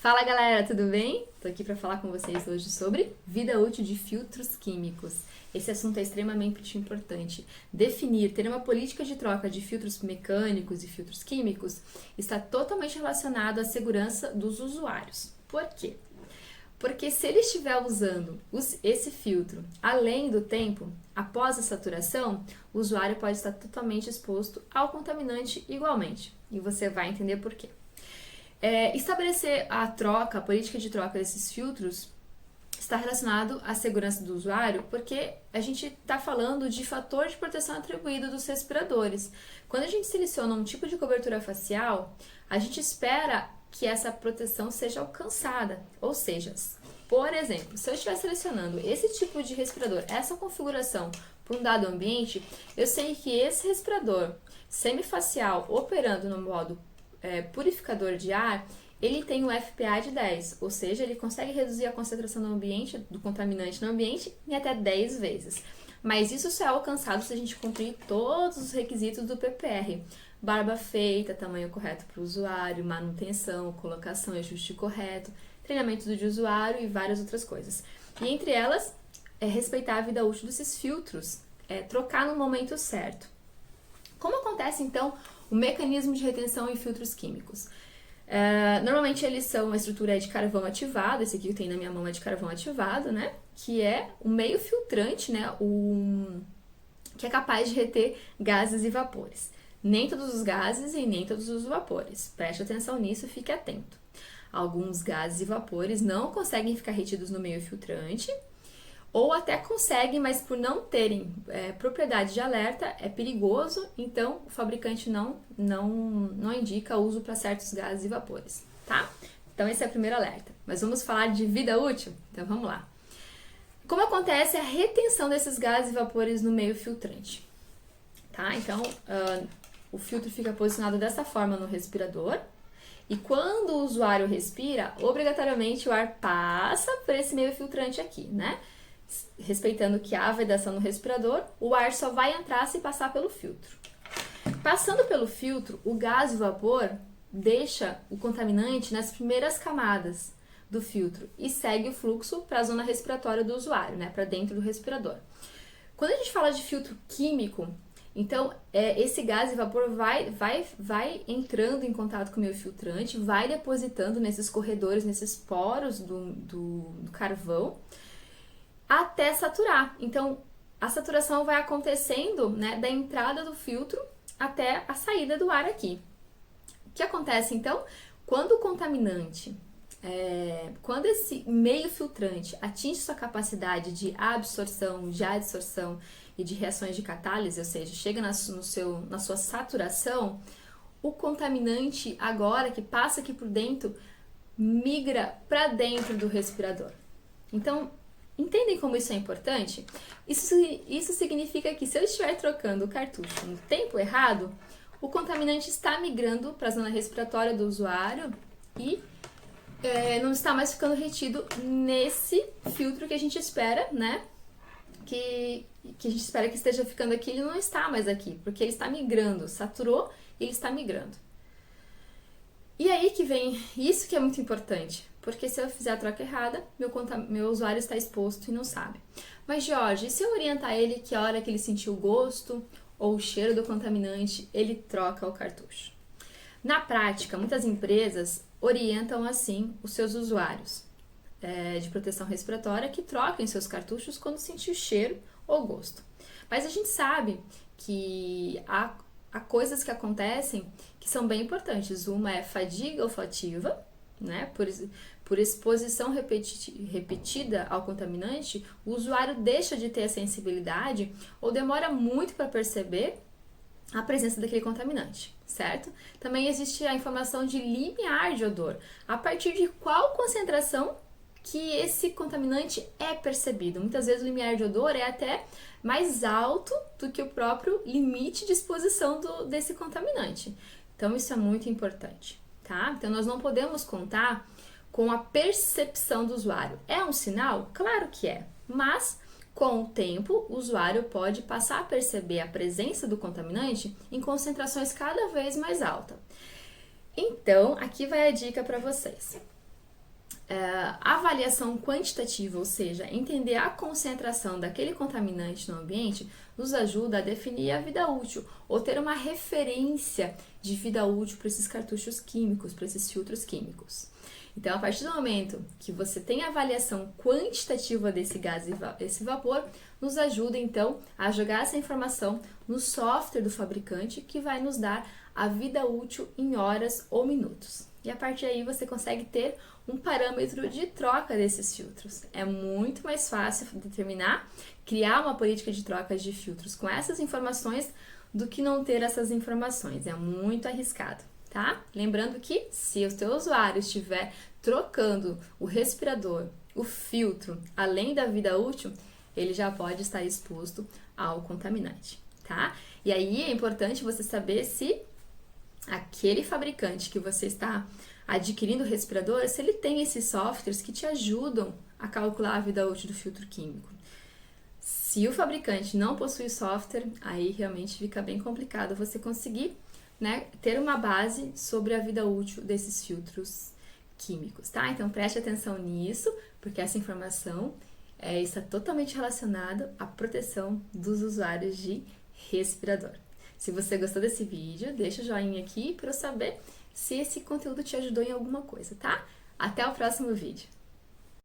Fala galera, tudo bem? Tô aqui para falar com vocês hoje sobre vida útil de filtros químicos. Esse assunto é extremamente importante. Definir, ter uma política de troca de filtros mecânicos e filtros químicos está totalmente relacionado à segurança dos usuários. Por quê? Porque se ele estiver usando esse filtro além do tempo, após a saturação, o usuário pode estar totalmente exposto ao contaminante igualmente. E você vai entender por quê. Estabelecer a política de troca desses filtros está relacionado à segurança do usuário, porque a gente está falando de fator de proteção atribuído dos respiradores. Quando a gente seleciona um tipo de cobertura facial, a gente espera que essa proteção seja alcançada. Ou seja, por exemplo, se eu estiver selecionando esse tipo de respirador, essa configuração para um dado ambiente, eu sei que esse respirador semifacial operando no modo purificador de ar, ele tem um FPA de 10, ou seja, ele consegue reduzir a concentração no ambiente, do contaminante no ambiente, em até 10 vezes. Mas isso só é alcançado se a gente cumprir todos os requisitos do PPR. Barba feita, tamanho correto para o usuário, manutenção, colocação e ajuste correto, treinamento do usuário e várias outras coisas. E entre elas, respeitar a vida útil desses filtros, trocar no momento certo. Como acontece, então, o mecanismo de retenção em filtros químicos? Normalmente eles são uma estrutura de carvão ativado, esse aqui que tem na minha mão é de carvão ativado, né? Que é o meio filtrante, né? Que é capaz de reter gases e vapores. Nem todos os gases e nem todos os vapores. Preste atenção nisso, fique atento. Alguns gases e vapores não conseguem ficar retidos no meio filtrante, ou até conseguem, mas por não terem propriedade de alerta, é perigoso, então o fabricante não indica uso para certos gases e vapores, tá? Então esse é o primeiro alerta. Mas vamos falar de vida útil? Então vamos lá. Como acontece a retenção desses gases e vapores no meio filtrante? Tá? Então o filtro fica posicionado dessa forma no respirador, e quando o usuário respira, obrigatoriamente o ar passa por esse meio filtrante aqui, né? Respeitando que há vedação no respirador, o ar só vai entrar se passar pelo filtro. Passando pelo filtro, o gás e o vapor deixa o contaminante nas primeiras camadas do filtro e segue o fluxo para a zona respiratória do usuário, né, para dentro do respirador. Quando a gente fala de filtro químico, então esse gás e vapor vai entrando em contato com o meio filtrante, vai depositando nesses corredores, nesses poros do carvão, até saturar. Então, a saturação vai acontecendo, né, da entrada do filtro até a saída do ar aqui. O que acontece, então? Quando o contaminante, quando esse meio filtrante atinge sua capacidade de absorção, de adsorção e de reações de catálise, ou seja, chega na sua saturação, o contaminante agora que passa aqui por dentro, migra para dentro do respirador. Então, entendem como isso é importante? Isso significa que se eu estiver trocando o cartucho no tempo errado, o contaminante está migrando para a zona respiratória do usuário e não está mais ficando retido nesse filtro que a gente espera, né? Que a gente espera que esteja ficando aqui, ele não está mais aqui, porque ele está migrando, saturou e ele está migrando. E aí que vem isso que é muito importante, porque se eu fizer a troca errada, meu usuário está exposto e não sabe. Mas, Jorge, e se eu orientar ele que a hora que ele sentir o gosto ou o cheiro do contaminante, ele troca o cartucho? Na prática, muitas empresas orientam assim os seus usuários de proteção respiratória que troquem seus cartuchos quando sentir o cheiro ou gosto. Mas a gente sabe que há coisas que acontecem que são bem importantes. Uma é fadiga olfativa, né? Por exposição repetida ao contaminante, o usuário deixa de ter a sensibilidade ou demora muito para perceber a presença daquele contaminante, certo? Também existe a informação de limiar de odor, a partir de qual concentração que esse contaminante é percebido. Muitas vezes o limiar de odor é até mais alto do que o próprio limite de exposição desse contaminante. Então isso é muito importante, tá? Então nós não podemos contar com a percepção do usuário. É um sinal? Claro que é, mas com o tempo o usuário pode passar a perceber a presença do contaminante em concentrações cada vez mais altas. Então, aqui vai a dica para vocês. avaliação quantitativa, ou seja, entender a concentração daquele contaminante no ambiente, nos ajuda a definir a vida útil ou ter uma referência de vida útil para esses cartuchos químicos, para esses filtros químicos. Então, a partir do momento que você tem a avaliação quantitativa desse gás e esse vapor, nos ajuda então a jogar essa informação no software do fabricante, que vai nos dar a vida útil em horas ou minutos. E a partir daí você consegue ter um parâmetro de troca desses filtros. É muito mais fácil determinar, criar uma política de troca de filtros com essas informações do que não ter essas informações. É muito arriscado, tá? Lembrando que se o teu usuário estiver trocando o respirador, o filtro, além da vida útil, ele já pode estar exposto ao contaminante, tá? E aí é importante você saber se aquele fabricante que você está adquirindo o respirador, se ele tem esses softwares que te ajudam a calcular a vida útil do filtro químico. Se o fabricante não possui software, aí realmente fica bem complicado você conseguir, né, ter uma base sobre a vida útil desses filtros químicos, tá? Então preste atenção nisso, porque essa informação está totalmente relacionada à proteção dos usuários de respirador. Se você gostou desse vídeo, deixa o joinha aqui para eu saber se esse conteúdo te ajudou em alguma coisa, tá? Até o próximo vídeo!